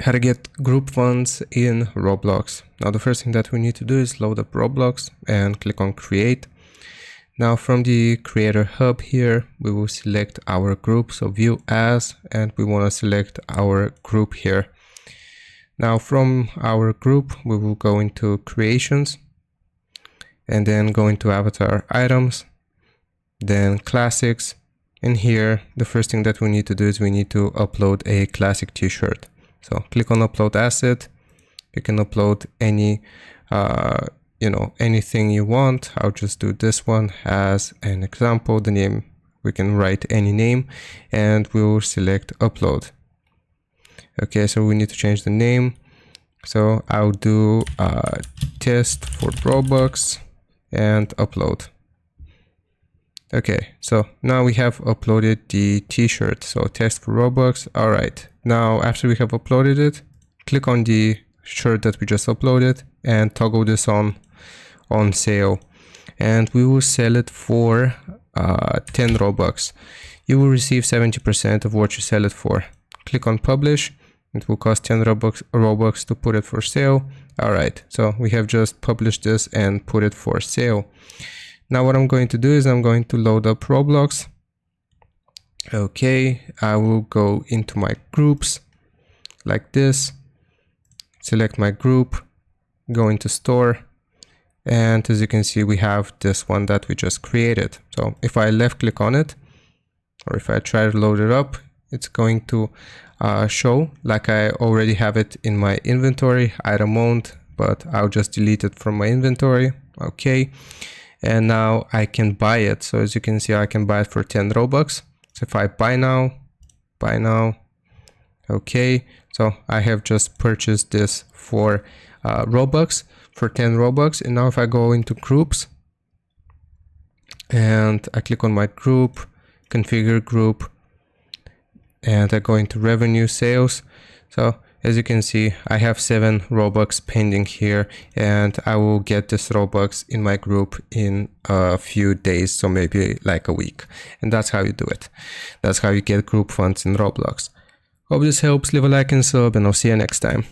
How to get group funds in Roblox. Now the first thing that we need to do is load up Roblox and click on create. Now from the creator hub here, we will select our group, so view as, and we want to select our group here. Now from our group, we will go into creations and then go into avatar items, then classics. And here, the first thing that we need to do is we need to upload a classic t-shirt. So click on upload asset. You can upload any, anything you want. I'll just do this one as an example. The name, we can write any name and we will select upload. Okay, so we need to change the name. So I'll do test for Roblox and upload. Okay, so now we have uploaded the t-shirt. So test for Roblox. All right. Now, after we have uploaded it, click on the shirt that we just uploaded and toggle this on sale. And we will sell it for 10 Robux. You will receive 70% of what you sell it for. Click on publish. It will cost 10 Robux to put it for sale. All right, so we have just published this and put it for sale. Now what I'm going to do is I'm going to load up Roblox. Okay, I will go into my groups like this, select my group, go into store, and as you can see, we have this one that we just created. So if I left click on it, or if I try to load it up, it's going to show like I already have it in my inventory, item owned, but I'll just delete it from my inventory. Okay. And now I can buy it. So as you can see, I can buy it for 10 Robux. So if I buy now. Okay. So I have just purchased this for Robux, for 10 Robux. And now if I go into groups and I click on my group, configure group, and I go into revenue sales. So as you can see, I have 7 Robux pending here, and I will get this Robux in my group in a few days, so maybe like a week. And that's how you do it. That's how you get group funds in Roblox. Hope this helps. Leave a like and sub, and I'll see you next time.